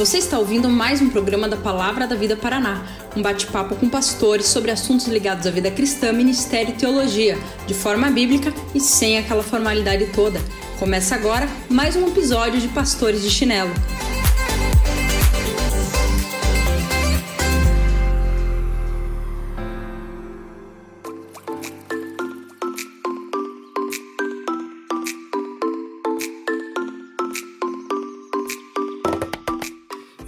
Você está ouvindo mais um programa da Palavra da Vida Paraná, um bate-papo com pastores sobre assuntos ligados à vida cristã, ministério e teologia, de forma bíblica e sem aquela formalidade toda. Começa agora mais um episódio de Pastores de Chinelo.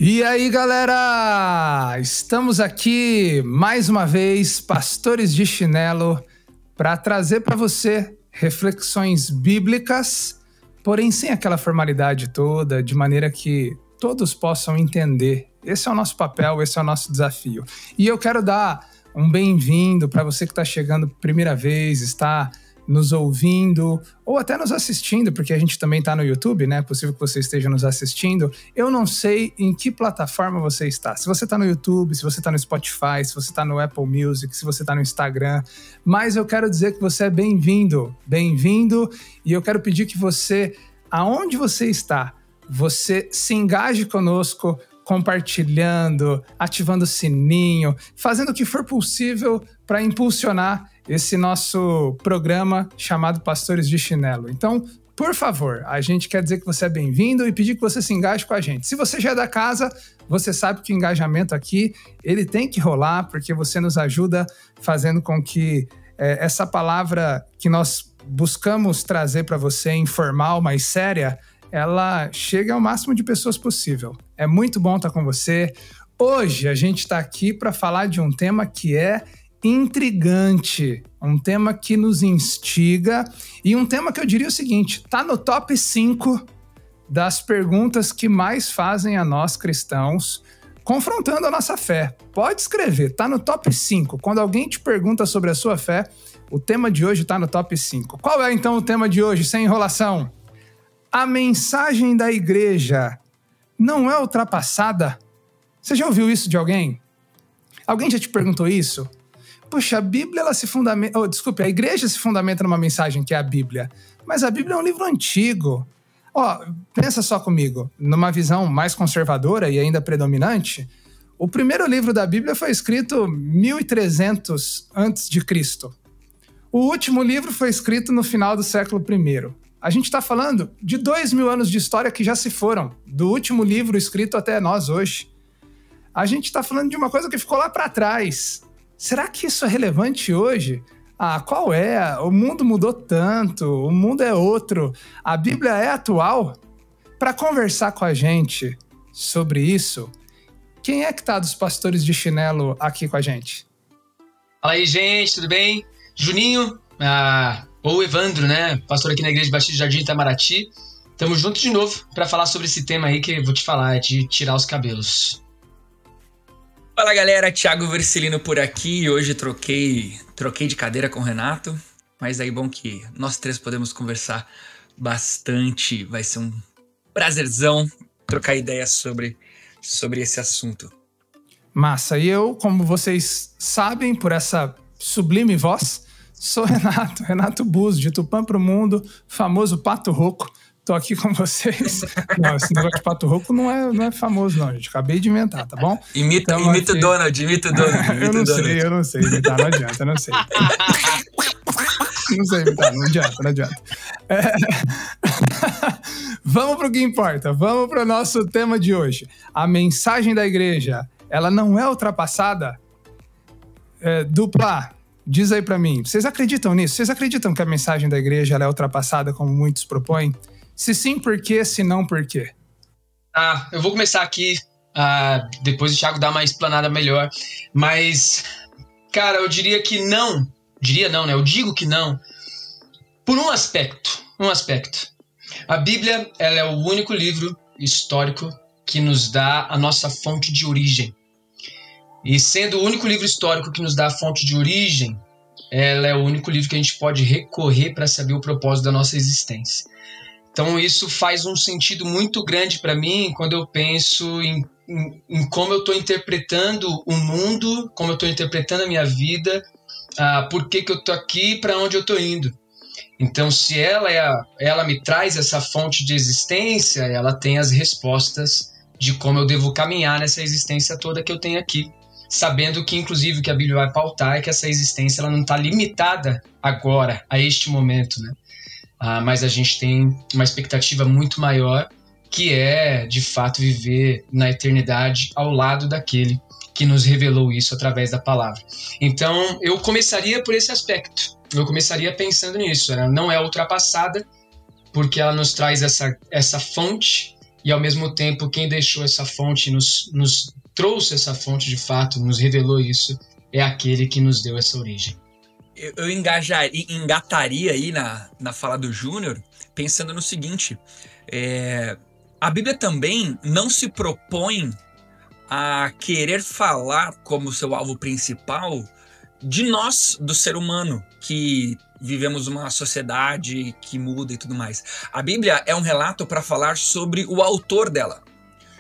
E aí, galera! Estamos aqui mais uma vez, Pastores de Chinelo, para trazer para você reflexões bíblicas, porém sem aquela formalidade toda, de maneira que todos possam entender. Esse é o nosso papel, esse é o nosso desafio. E eu quero dar um bem-vindo para você que está chegando primeira vez, está nos ouvindo ou até nos assistindo, porque a gente também está no YouTube, né? É possível que você esteja nos assistindo. Eu não sei em que plataforma você está. Se você está no YouTube, se você está no Spotify, se você está no Apple Music, se você está no Instagram. Mas eu quero dizer que você é bem-vindo. Bem-vindo. E eu quero pedir que você, aonde você está, você se engaje conosco, compartilhando, ativando o sininho, fazendo o que for possível para impulsionar esse nosso programa chamado Pastores de Chinelo. Então, por favor, a gente quer dizer que você é bem-vindo e pedir que você se engaje com a gente. Se você já é da casa, você sabe que o engajamento aqui, ele tem que rolar, porque você nos ajuda fazendo com que essa palavra que nós buscamos trazer para você, informal, mas séria, ela chegue ao máximo de pessoas possível. É muito bom estar com você. Hoje a gente está aqui para falar de um tema que é intrigante, um tema que nos instiga e um tema que eu diria o seguinte, tá no top 5 das perguntas que mais fazem a nós cristãos, confrontando a nossa fé. Pode escrever, tá no top 5. Quando alguém te pergunta sobre a sua fé, o tema de hoje tá no top 5. Qual é então o tema de hoje, sem enrolação? A mensagem da igreja não é ultrapassada? Você já ouviu isso de alguém? Alguém já te perguntou isso? Puxa, a Bíblia, ela se fundamenta... a igreja se fundamenta numa mensagem que é a Bíblia. Mas a Bíblia é um livro antigo. Pensa só comigo. Numa visão mais conservadora e ainda predominante, o primeiro livro da Bíblia foi escrito 1300 a.C. O último livro foi escrito no final do século I. A gente está falando de 2000 anos de história que já se foram, do último livro escrito até nós hoje. A gente está falando de uma coisa que ficou lá para trás. Será que isso é relevante hoje? Qual é? O mundo mudou tanto, o mundo é outro. A Bíblia é atual? Para conversar com a gente sobre isso, quem é que tá dos Pastores de Chinelo aqui com a gente? Fala aí, gente, tudo bem? Juninho, ou Evandro, né? Pastor aqui na Igreja de Batista Jardim Itamaraty. Tamo junto de novo para falar sobre esse tema aí que eu vou te falar, é de tirar os cabelos. Fala galera, Thiago Versilino por aqui. Hoje troquei de cadeira com o Renato, mas aí bom que nós três podemos conversar bastante. Vai ser um prazerzão trocar ideias sobre esse assunto. Massa, e eu, como vocês sabem por essa sublime voz, sou Renato Buzzo, de Tupã pro Mundo, famoso Pato Rouco. Tô aqui com vocês. Não, esse negócio de Pato Rouco não é famoso, não, gente. Acabei de inventar, tá bom? Imita o Donald. Eu não sei imitar, não adianta, não sei. Não sei imitar, não adianta. Vamos pro que importa, vamos pro nosso tema de hoje. A mensagem da igreja, ela não é ultrapassada? Dupla, diz aí pra mim, vocês acreditam nisso? Vocês acreditam que a mensagem da igreja ela é ultrapassada, como muitos propõem? Se sim, por quê? Se não, por quê? Eu vou começar aqui, depois o Thiago dá uma explanada melhor. Mas, cara, eu diria que não. Né? Eu digo que não. Por um aspecto. A Bíblia, ela é o único livro histórico que nos dá a nossa fonte de origem. E sendo o único livro histórico que nos dá a fonte de origem, ela é o único livro que a gente pode recorrer para saber o propósito da nossa existência. Então isso faz um sentido muito grande para mim quando eu penso em como eu estou interpretando o mundo, como eu estou interpretando a minha vida, por que eu estou aqui e para onde eu estou indo. Então, se ela me traz essa fonte de existência, ela tem as respostas de como eu devo caminhar nessa existência toda que eu tenho aqui. Sabendo que, inclusive, o que a Bíblia vai pautar é que essa existência ela não está limitada agora, a este momento, né? Mas a gente tem uma expectativa muito maior, que é, de fato, viver na eternidade ao lado daquele que nos revelou isso através da palavra. Então, eu começaria por esse aspecto. Eu começaria pensando nisso. Ela não é ultrapassada, porque ela nos traz essa fonte, e, ao mesmo tempo, quem deixou essa fonte, nos trouxe essa fonte, de fato, nos revelou isso, é aquele que nos deu essa origem. Eu engataria aí na fala do Júnior, pensando no seguinte, a Bíblia também não se propõe a querer falar como seu alvo principal de nós, do ser humano, que vivemos uma sociedade que muda e tudo mais. A Bíblia é um relato para falar sobre o autor dela.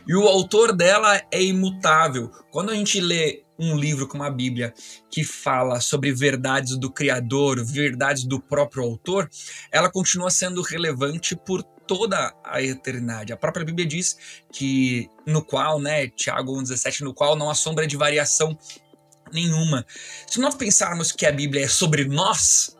E o autor dela é imutável. Quando a gente lê um livro como a Bíblia, que fala sobre verdades do Criador, verdades do próprio autor, ela continua sendo relevante por toda a eternidade. A própria Bíblia diz que no qual, né, Tiago 1,17, no qual não há sombra de variação nenhuma. Se nós pensarmos que a Bíblia é sobre nós,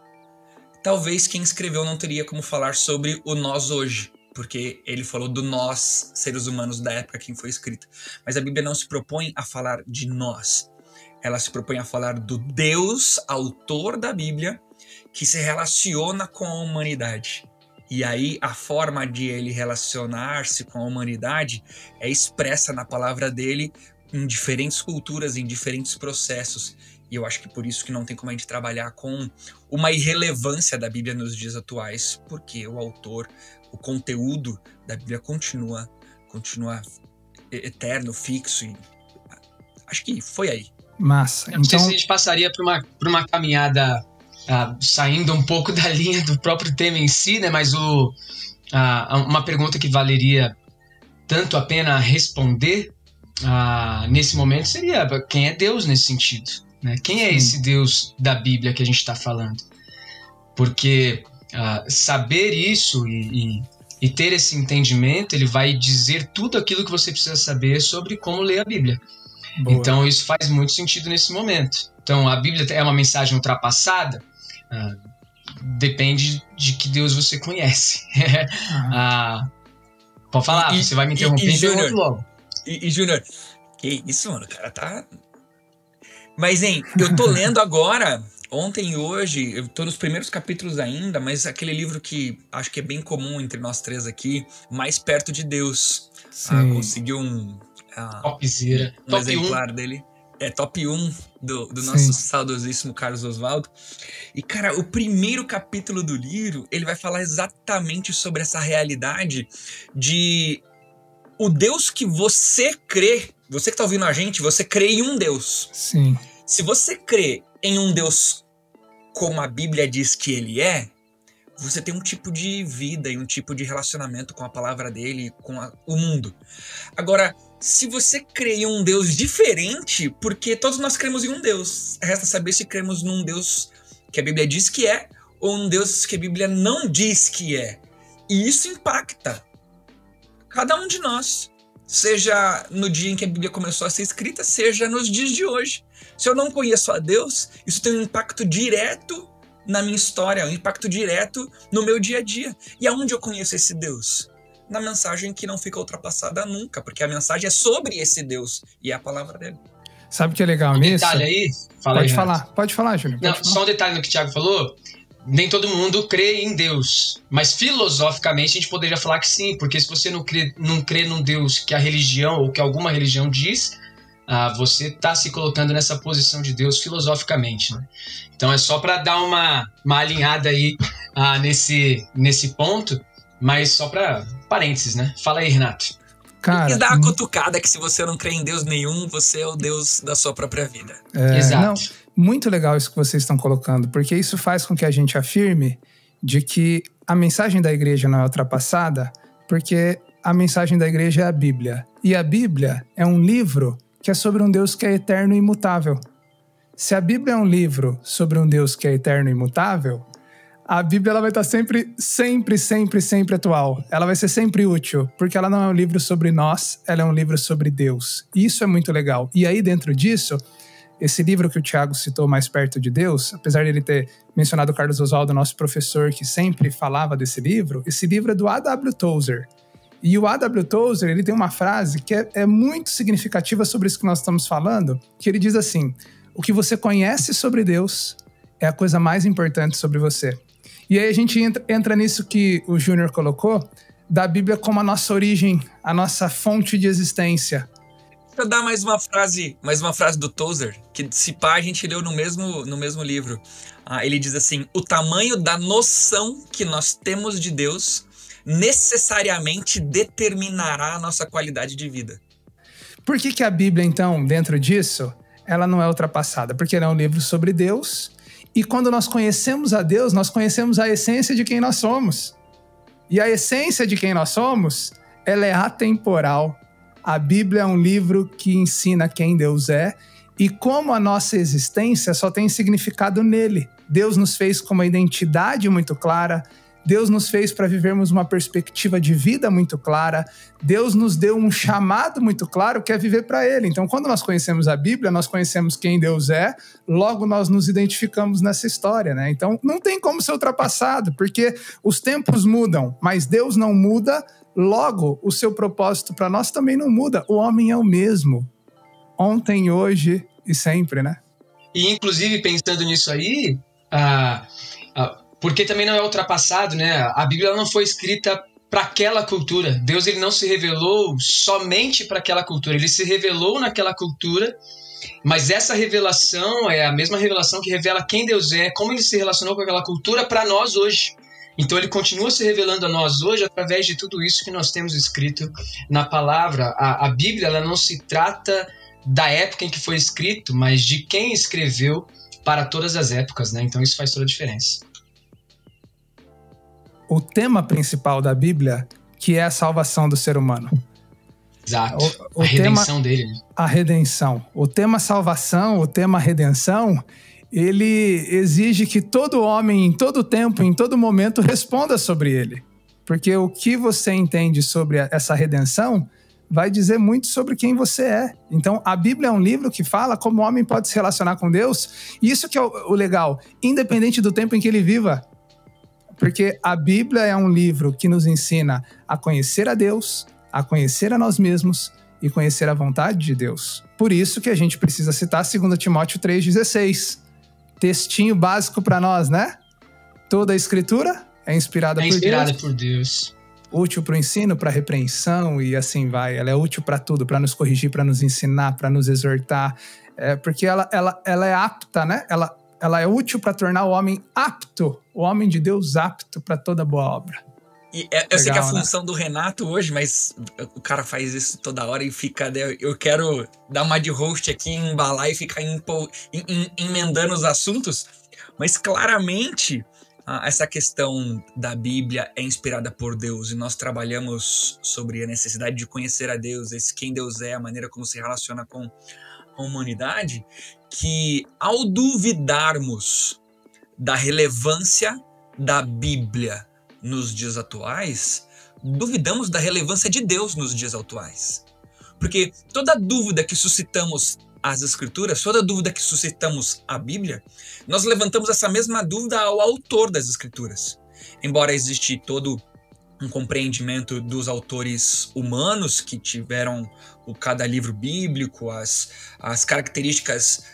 talvez quem escreveu não teria como falar sobre o nós hoje, porque ele falou do nós, seres humanos da época que foi escrita. Mas a Bíblia não se propõe a falar de nós. Ela se propõe a falar do Deus, autor da Bíblia, que se relaciona com a humanidade. E aí a forma de ele relacionar-se com a humanidade é expressa na palavra dele em diferentes culturas, em diferentes processos. E eu acho que por isso que não tem como a gente trabalhar com uma irrelevância da Bíblia nos dias atuais, porque o autor, o conteúdo da Bíblia continua eterno, fixo. E acho que foi aí. Massa. Não sei se a gente passaria por uma caminhada saindo um pouco da linha do próprio tema em si, né? Mas uma pergunta que valeria tanto a pena responder nesse momento seria: quem é Deus nesse sentido? Né? Quem é esse Deus da Bíblia que a gente está falando? Porque saber isso e ter esse entendimento, ele vai dizer tudo aquilo que você precisa saber sobre como ler a Bíblia. Boa. Então isso faz muito sentido nesse momento. Então a Bíblia é uma mensagem ultrapassada? Depende de que Deus você conhece. Pode falar, você vai me interromper e eu volto logo. E Júnior, que isso, mano, o cara tá... Mas, hein, eu tô lendo agora, ontem e hoje, eu tô nos primeiros capítulos ainda, mas aquele livro que acho que é bem comum entre nós três aqui, Mais Perto de Deus. Conseguiu um exemplar dele. É top 1 do nosso saudosíssimo Carlos Oswaldo. E, cara, o primeiro capítulo do livro, ele vai falar exatamente sobre essa realidade de o Deus que você crê. Você que tá ouvindo a gente, você crê em um Deus. Sim. Se você crê em um Deus como a Bíblia diz que ele é, você tem um tipo de vida e um tipo de relacionamento com a palavra dele, com o mundo. Agora, se você crê em um Deus diferente, porque todos nós cremos em um Deus, resta saber se cremos num Deus que a Bíblia diz que é, ou um Deus que a Bíblia não diz que é. E isso impacta cada um de nós, seja no dia em que a Bíblia começou a ser escrita, seja nos dias de hoje. Se eu não conheço a Deus, isso tem um impacto direto na minha história, um impacto direto no meu dia a dia. E aonde eu conheço esse Deus? Na mensagem que não fica ultrapassada nunca, porque a mensagem é sobre esse Deus e é a palavra dele. Sabe o que é legal nisso? Detalhe aí? Pode falar, Júnior. Só um detalhe no que o Thiago falou. Nem todo mundo crê em Deus, mas filosoficamente a gente poderia falar que sim, porque se você não crê num Deus que a religião ou que alguma religião diz, você está se colocando nessa posição de Deus filosoficamente, né? Então é só para dar uma alinhada aí nesse ponto, mas só para parênteses, né? Fala aí, Renato. Cara, e dá uma cutucada que se você não crê em Deus nenhum, você é o Deus da sua própria vida. Exato. Não, muito legal isso que vocês estão colocando, porque isso faz com que a gente afirme de que a mensagem da igreja não é ultrapassada, porque a mensagem da igreja é a Bíblia. E a Bíblia é um livro que é sobre um Deus que é eterno e imutável. Se a Bíblia é um livro sobre um Deus que é eterno e imutável, A Bíblia ela vai estar sempre atual. Ela vai ser sempre útil, porque ela não é um livro sobre nós, ela é um livro sobre Deus. E isso é muito legal. E aí, dentro disso, esse livro que o Tiago citou, Mais Perto de Deus, apesar de ele ter mencionado o Carlos Oswaldo, nosso professor, que sempre falava desse livro, esse livro é do A.W. Tozer. E o A.W. Tozer, ele tem uma frase que é muito significativa sobre isso que nós estamos falando, que ele diz assim: o que você conhece sobre Deus é a coisa mais importante sobre você. E aí a gente entra nisso que o Júnior colocou, da Bíblia como a nossa origem, a nossa fonte de existência. Deixa eu dar mais uma frase do Tozer, que se pá a gente leu no mesmo livro. Ele diz assim: o tamanho da noção que nós temos de Deus necessariamente determinará a nossa qualidade de vida. Por que a Bíblia, então, dentro disso, ela não é ultrapassada? Porque ela é um livro sobre Deus, e quando nós conhecemos a Deus, nós conhecemos a essência de quem nós somos. E a essência de quem nós somos, ela é atemporal. A Bíblia é um livro que ensina quem Deus é e como a nossa existência só tem significado nele. Deus nos fez com uma identidade muito clara, Deus nos fez para vivermos uma perspectiva de vida muito clara, Deus nos deu um chamado muito claro que é viver para Ele. Então, quando nós conhecemos a Bíblia, nós conhecemos quem Deus é, logo nós nos identificamos nessa história, né? Então, não tem como ser ultrapassado, porque os tempos mudam, mas Deus não muda, logo o seu propósito para nós também não muda. O homem é o mesmo, ontem, hoje e sempre, né? E, inclusive, pensando nisso aí, porque também não é ultrapassado, né? A Bíblia não foi escrita para aquela cultura. Deus ele não se revelou somente para aquela cultura. Ele se revelou naquela cultura, mas essa revelação é a mesma revelação que revela quem Deus é, como ele se relacionou com aquela cultura para nós hoje. Então ele continua se revelando a nós hoje através de tudo isso que nós temos escrito na palavra. A Bíblia ela não se trata da época em que foi escrito, mas de quem escreveu para todas as épocas, né? Então isso faz toda a diferença. O tema principal da Bíblia, que é a salvação do ser humano. Exato. A redenção dele. Né? A redenção. O tema salvação, o tema redenção, ele exige que todo homem, em todo tempo, em todo momento, responda sobre ele. Porque o que você entende sobre essa redenção vai dizer muito sobre quem você é. Então, a Bíblia é um livro que fala como o homem pode se relacionar com Deus. E isso que é o legal, independente do tempo em que ele viva. Porque a Bíblia é um livro que nos ensina a conhecer a Deus, a conhecer a nós mesmos e conhecer a vontade de Deus. Por isso que a gente precisa citar 2 Timóteo 3,16. Textinho básico para nós, né? Toda a Escritura é inspirada por Deus. Útil para o ensino, para a repreensão e assim vai. Ela é útil para tudo, para nos corrigir, para nos ensinar, para nos exortar. Porque ela é apta, né? Ela é útil para tornar o homem apto, o homem de Deus apto para toda boa obra. E eu sei que a função do Renato hoje, mas o cara faz isso toda hora e fica... Eu quero dar uma de host aqui, embalar e ficar emendando os assuntos, mas claramente essa questão da Bíblia é inspirada por Deus e nós trabalhamos sobre a necessidade de conhecer a Deus, quem Deus é, a maneira como se relaciona com a humanidade, que ao duvidarmos da relevância da Bíblia nos dias atuais, duvidamos da relevância de Deus nos dias atuais. Porque toda dúvida que suscitamos às Escrituras, toda dúvida que suscitamos à Bíblia, nós levantamos essa mesma dúvida ao autor das Escrituras. Embora exista todo um compreendimento dos autores humanos que tiveram cada livro bíblico, as características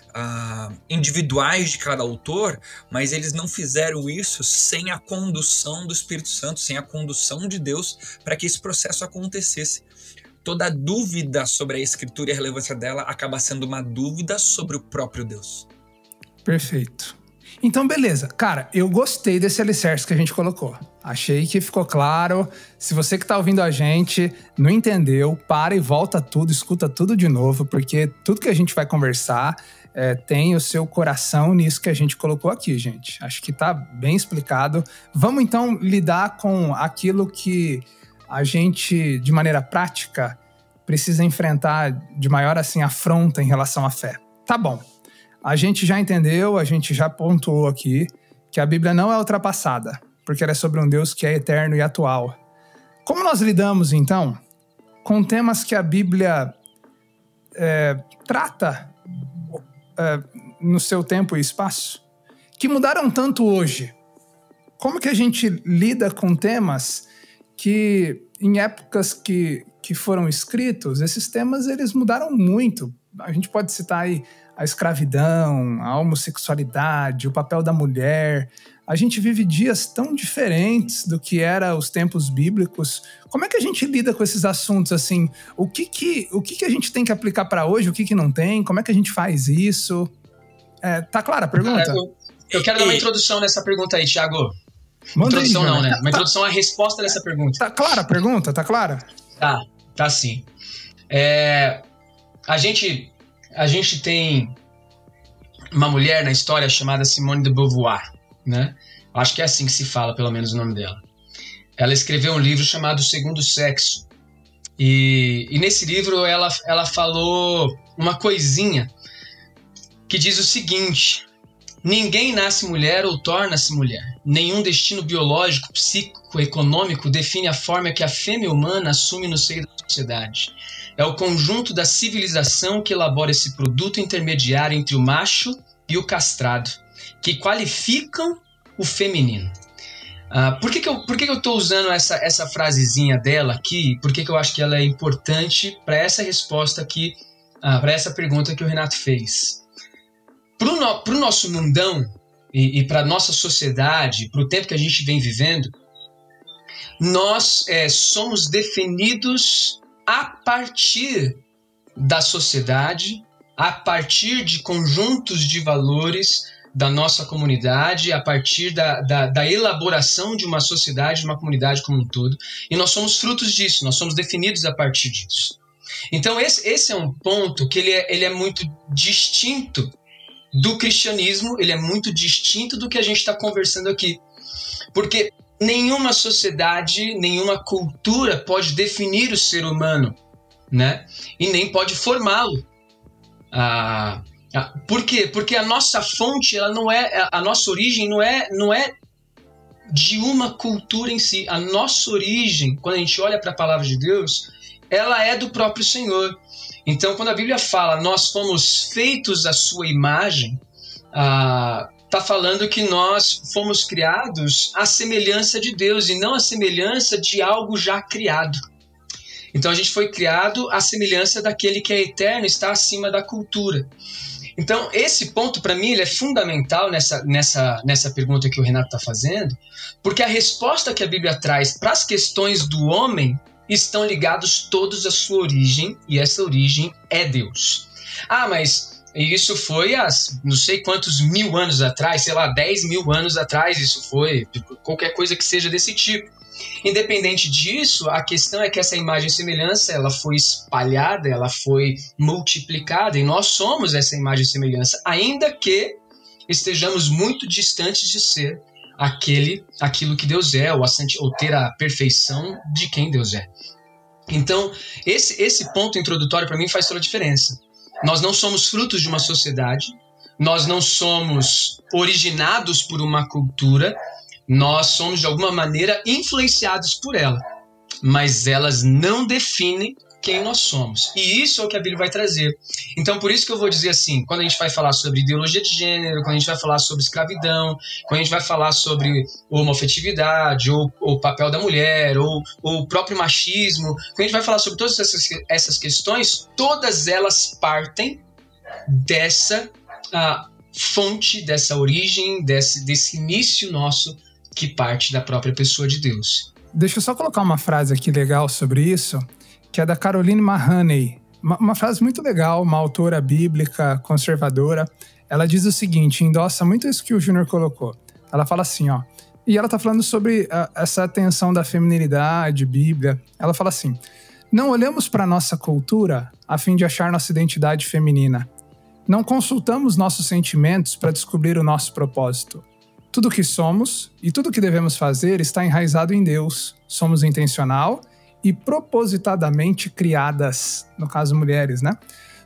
individuais de cada autor, mas eles não fizeram isso sem a condução do Espírito Santo, sem a condução de Deus para que esse processo acontecesse. Toda dúvida sobre a Escritura e a relevância dela acaba sendo uma dúvida sobre o próprio Deus. Perfeito. Então, beleza. Cara, eu gostei desse alicerce que a gente colocou. Achei que ficou claro. Se você que tá ouvindo a gente não entendeu, para e volta tudo, escuta tudo de novo, porque tudo que a gente vai conversar tem o seu coração nisso que a gente colocou aqui, gente. Acho que tá bem explicado. Vamos, então, lidar com aquilo que a gente, de maneira prática, precisa enfrentar de maior, assim, afronta em relação à fé. Tá bom. A gente já entendeu, a gente já pontuou aqui que a Bíblia não é ultrapassada, porque ela é sobre um Deus que é eterno e atual. Como nós lidamos, então, com temas que a Bíblia trata no seu tempo e espaço, que mudaram tanto hoje? Como que a gente lida com temas que, em épocas que foram escritos, esses temas eles mudaram muito? A gente pode citar aí a escravidão, a homossexualidade, o papel da mulher. A gente vive dias tão diferentes do que eram os tempos bíblicos. Como é que a gente lida com esses assuntos assim? O que a gente tem que aplicar para hoje, o que não tem? Como é que a gente faz isso? Tá clara a pergunta? Eu quero dar uma introdução nessa pergunta aí, Thiago. Introdução não, né? Uma introdução à resposta dessa pergunta. Tá clara a pergunta? Tá clara? Tá sim. A gente tem uma mulher na história chamada Simone de Beauvoir, né? Acho que é assim que se fala, pelo menos o nome dela. Ela escreveu um livro chamado O Segundo Sexo. E nesse livro ela falou uma coisinha que diz o seguinte: ninguém nasce mulher ou torna-se mulher. Nenhum destino biológico, psíquico, econômico define a forma que a fêmea humana assume no seio da sociedade. É o conjunto da civilização que elabora esse produto intermediário entre o macho e o castrado, que qualificam o feminino. Por que eu estou usando essa frasezinha dela aqui? Por que eu acho que ela é importante para essa resposta aqui, para essa pergunta que o Renato fez? Para o nosso mundão e para a nossa sociedade, para o tempo que a gente vem vivendo, nós somos definidos a partir da sociedade, a partir de conjuntos de valores da nossa comunidade, a partir da elaboração de uma sociedade, de uma comunidade como um todo. E nós somos frutos disso, nós somos definidos a partir disso. Então esse é um ponto que ele é muito distinto do cristianismo, ele é muito distinto do que a gente está conversando aqui. Porque nenhuma sociedade, nenhuma cultura pode definir o ser humano, né? E nem pode formá-lo. Por quê? Porque a nossa fonte, a nossa origem não é de uma cultura em si. A nossa origem, quando a gente olha para a palavra de Deus, ela é do próprio Senhor. Então, quando a Bíblia fala, nós fomos feitos à sua imagem, está falando que nós fomos criados à semelhança de Deus e não à semelhança de algo já criado. Então, a gente foi criado à semelhança daquele que é eterno, está acima da cultura. Então, esse ponto, para mim, ele é fundamental nessa pergunta que o Renato está fazendo, porque a resposta que a Bíblia traz para as questões do homem estão ligados todos à sua origem, e essa origem é Deus. Mas isso foi há não sei quantos mil anos atrás, sei lá, 10 mil anos atrás, isso foi, qualquer coisa que seja desse tipo. Independente disso, a questão é que essa imagem e semelhança, ela foi espalhada, ela foi multiplicada, e nós somos essa imagem e semelhança, ainda que estejamos muito distantes de ser aquilo que Deus é, ou ter a perfeição de quem Deus é. Então, esse ponto introdutório para mim faz toda a diferença. Nós não somos frutos de uma sociedade, nós não somos originados por uma cultura, nós somos de alguma maneira influenciados por ela, mas elas não definem quem nós somos. E isso é o que a Bíblia vai trazer. Então, por isso que eu vou dizer assim, quando a gente vai falar sobre ideologia de gênero, quando a gente vai falar sobre escravidão, quando a gente vai falar sobre homoafetividade, ou o papel da mulher, ou o próprio machismo, quando a gente vai falar sobre todas essas questões, todas elas partem dessa fonte, dessa origem, desse início nosso, que parte da própria pessoa de Deus. Deixa eu só colocar uma frase aqui legal sobre isso, que é da Caroline Mahoney. Uma frase muito legal, uma autora bíblica conservadora. Ela diz o seguinte, endossa muito isso que o Júnior colocou. Ela fala assim, e ela tá falando sobre essa tensão da feminilidade, Bíblia. Ela fala assim, não olhamos para nossa cultura a fim de achar nossa identidade feminina. Não consultamos nossos sentimentos para descobrir o nosso propósito. Tudo o que somos e tudo o que devemos fazer está enraizado em Deus. Somos intencional e propositadamente criadas, no caso mulheres, né?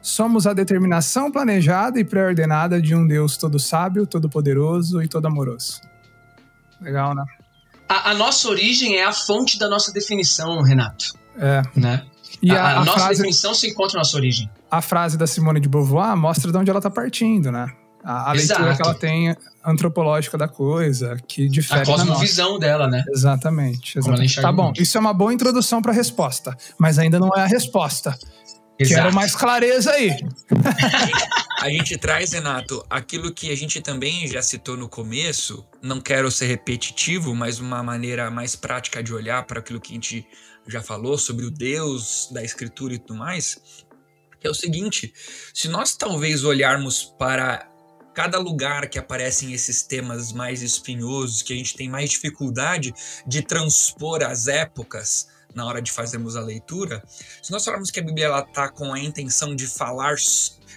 Somos a determinação planejada e pré-ordenada de um Deus todo sábio, todo poderoso e todo amoroso. Legal, né? A nossa origem é a fonte da nossa definição, Renato. Né? E a nossa definição se encontra na nossa origem. A frase da Simone de Beauvoir mostra de onde ela está partindo, né? A leitura que ela tem antropológica da coisa, que difere a cosmovisão dela, né? Exatamente. Tá bom, isso é uma boa introdução para a resposta, mas ainda não é a resposta. Exato. Quero mais clareza aí. A gente traz, Renato, aquilo que a gente também já citou no começo, não quero ser repetitivo, mas uma maneira mais prática de olhar para aquilo que a gente já falou sobre o Deus da Escritura e tudo mais, que é o seguinte: se nós talvez olharmos para cada lugar que aparecem esses temas mais espinhosos, que a gente tem mais dificuldade de transpor as épocas na hora de fazermos a leitura, se nós falarmos que a Bíblia está com a intenção de falar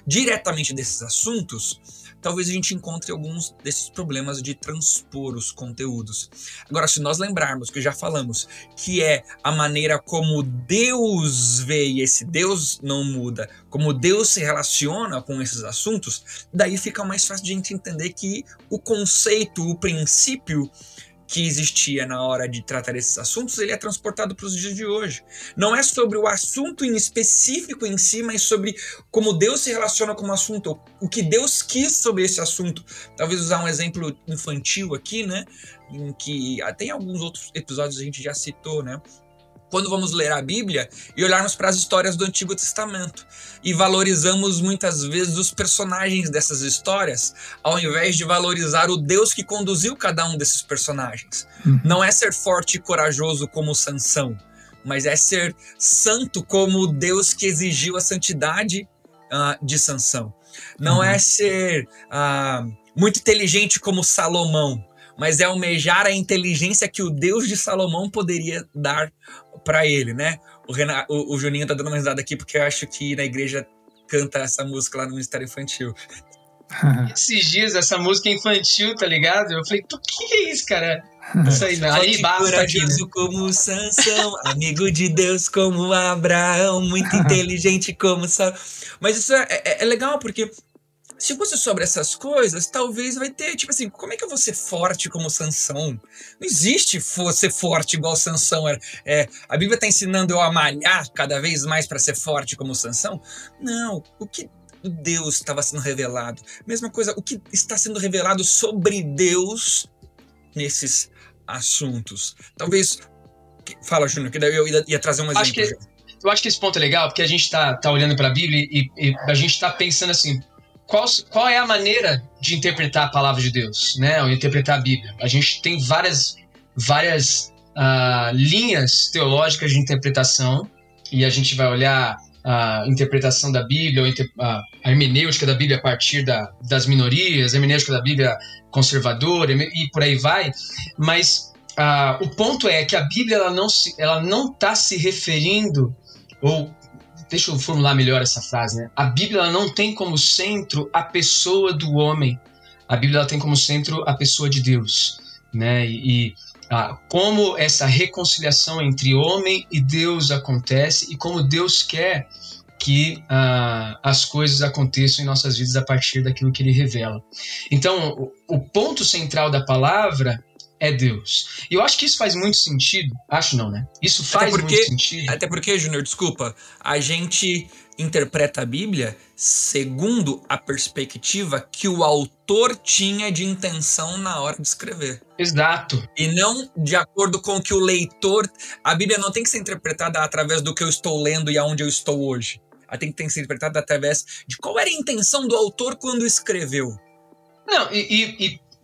diretamente desses assuntos, talvez a gente encontre alguns desses problemas de transpor os conteúdos. Agora, se nós lembrarmos que já falamos que é a maneira como Deus vê, e esse Deus não muda, como Deus se relaciona com esses assuntos, daí fica mais fácil de a gente entender que o conceito, o princípio que existia na hora de tratar esses assuntos, ele é transportado para os dias de hoje. Não é sobre o assunto em específico em si, mas sobre como Deus se relaciona com o assunto, o que Deus quis sobre esse assunto. Talvez usar um exemplo infantil aqui, né? Em que até em alguns outros episódios a gente já citou, né? Quando vamos ler a Bíblia e olharmos para as histórias do Antigo Testamento e valorizamos muitas vezes os personagens dessas histórias, ao invés de valorizar o Deus que conduziu cada um desses personagens. Não é ser forte e corajoso como Sansão, mas é ser santo como o Deus que exigiu a santidade de Sansão. Não é ser muito inteligente como Salomão, mas é almejar a inteligência que o Deus de Salomão poderia dar para ele, né? O Juninho tá dando uma risada aqui porque eu acho que na igreja canta essa música lá no Ministério Infantil. Esses dias, essa música infantil, tá ligado? Eu falei, que é isso, cara? Isso aí, não. Aí basta aqui, né? Como Sansão, amigo de Deus como Abraão, muito inteligente como Salomão. Mas isso é legal porque se fosse sobre essas coisas, talvez vai ter, tipo assim, como é que eu vou ser forte como Sansão? Não existe ser forte igual Sansão. A Bíblia está ensinando eu a malhar cada vez mais para ser forte como Sansão? Não, o que Deus estava sendo revelado. Mesma coisa, o que está sendo revelado sobre Deus nesses assuntos. Talvez... Fala, Júnior, que daí eu ia trazer um exemplo. Eu acho que esse ponto é legal, porque a gente tá olhando para a Bíblia e a gente está pensando assim... Qual é a maneira de interpretar a palavra de Deus, né? Ou interpretar a Bíblia? A gente tem várias linhas teológicas de interpretação e a gente vai olhar a interpretação da Bíblia, a hermenêutica da Bíblia a partir das minorias, a hermenêutica da Bíblia conservadora e por aí vai. Mas o ponto é que a Bíblia ela não está se referindo ou... Deixa eu formular melhor essa frase, né? A Bíblia ela não tem como centro a pessoa do homem. A Bíblia ela tem como centro a pessoa de Deus, né? Como essa reconciliação entre homem e Deus acontece e como Deus quer que as coisas aconteçam em nossas vidas a partir daquilo que Ele revela. Então, o ponto central da palavra é Deus. E eu acho que isso faz muito sentido. Acho não, né? Isso faz muito sentido. Até porque, Júnior, desculpa, a gente interpreta a Bíblia segundo a perspectiva que o autor tinha de intenção na hora de escrever. Exato. E não de acordo com o que o leitor... A Bíblia não tem que ser interpretada através do que eu estou lendo e aonde eu estou hoje. Ela tem que ser interpretada através de qual era a intenção do autor quando escreveu. Não,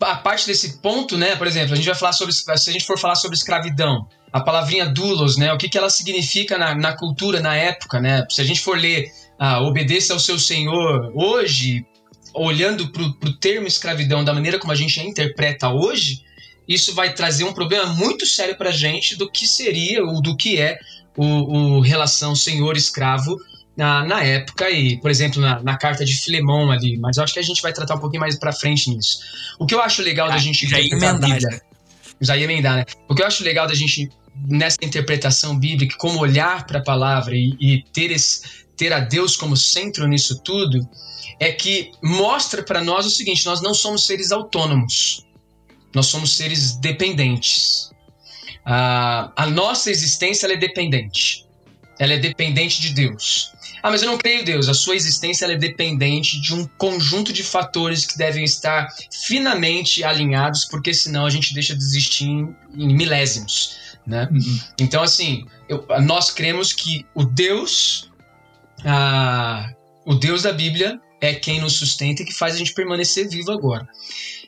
a parte desse ponto, né, por exemplo, a gente vai falar sobre, se a gente for falar sobre escravidão, a palavrinha doulos, né, o que ela significa na cultura, na época, né, se a gente for ler obedeça ao seu Senhor hoje, olhando pro termo escravidão da maneira como a gente a interpreta hoje, isso vai trazer um problema muito sério pra gente do que seria, ou do que é o relação senhor-escravo na época e, por exemplo, na carta de Filemão ali, mas eu acho que a gente vai tratar um pouquinho mais pra frente nisso. O que eu acho legal da gente interpretar a Bíblia... Já ia emendar, né? O que eu acho legal da gente, nessa interpretação bíblica, como olhar para a palavra e ter a Deus como centro nisso tudo, é que mostra para nós o seguinte: nós não somos seres autônomos. Nós somos seres dependentes. A nossa existência ela é dependente. Ela é dependente de Deus. Mas eu não creio em Deus. A sua existência ela é dependente de um conjunto de fatores que devem estar finamente alinhados, porque senão a gente deixa de existir em milésimos, né? Então, assim, nós cremos que o Deus da Bíblia é quem nos sustenta e que faz a gente permanecer vivo agora.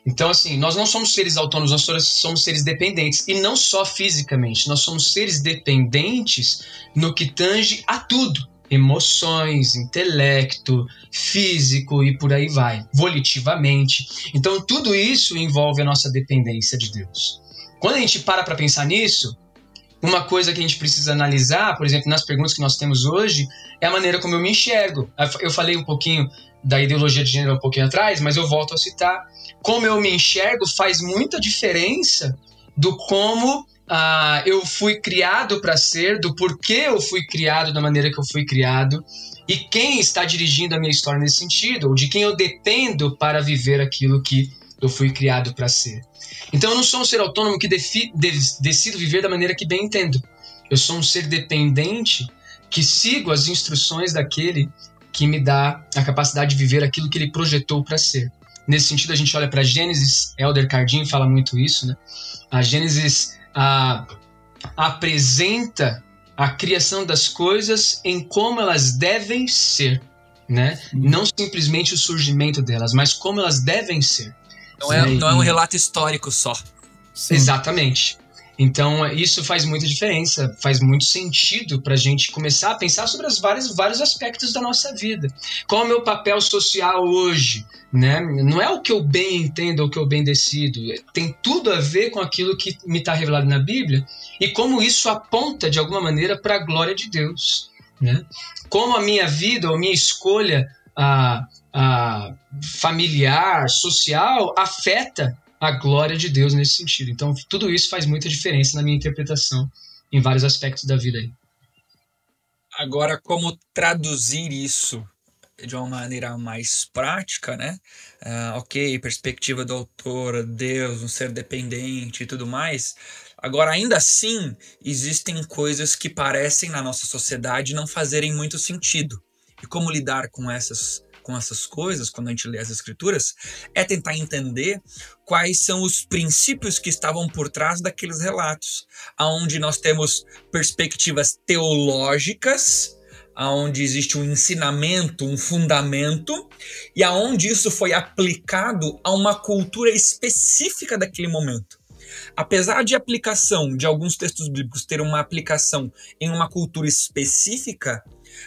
Então, assim, nós não somos seres autônomos, nós somos seres dependentes. E não só fisicamente, nós somos seres dependentes no que tange a tudo. Emoções, intelecto, físico e por aí vai. Volitivamente. Então, tudo isso envolve a nossa dependência de Deus. Quando a gente para pensar nisso, uma coisa que a gente precisa analisar, por exemplo, nas perguntas que nós temos hoje, é a maneira como eu me enxergo. Eu falei um pouquinho da ideologia de gênero um pouquinho atrás, mas eu volto a citar. Como eu me enxergo faz muita diferença do como eu fui criado para ser, do porquê eu fui criado da maneira que eu fui criado e quem está dirigindo a minha história nesse sentido, ou de quem eu dependo para viver aquilo que eu fui criado para ser. Então eu não sou um ser autônomo que decido viver da maneira que bem entendo. Eu sou um ser dependente que sigo as instruções daquele que me dá a capacidade de viver aquilo que ele projetou para ser. Nesse sentido, a gente olha para Gênesis, Elder Cardin fala muito isso, né? A Gênesis apresenta a criação das coisas em como elas devem ser, né? Não simplesmente o surgimento delas, mas como elas devem ser. Não é um relato histórico só. Sim. Exatamente. Então, isso faz muita diferença, faz muito sentido para a gente começar a pensar sobre os vários aspectos da nossa vida. Qual é o meu papel social hoje? Né? Não é o que eu bem entendo ou o que eu bem decido. Tem tudo a ver com aquilo que me está revelado na Bíblia e como isso aponta, de alguma maneira, para a glória de Deus. Né? Como a minha vida ou minha escolha familiar, social, afeta a glória de Deus nesse sentido. Então, tudo isso faz muita diferença na minha interpretação em vários aspectos da vida aí. Agora, como traduzir isso de uma maneira mais prática, né? Ok, perspectiva do autor, Deus, um ser dependente e tudo mais. Agora, ainda assim, existem coisas que parecem na nossa sociedade não fazerem muito sentido. E como lidar com essas coisas, quando a gente lê as escrituras, é tentar entender quais são os princípios que estavam por trás daqueles relatos, aonde nós temos perspectivas teológicas, aonde existe um ensinamento, um fundamento, e aonde isso foi aplicado a uma cultura específica daquele momento. Apesar de a aplicação de alguns textos bíblicos ter uma aplicação em uma cultura específica,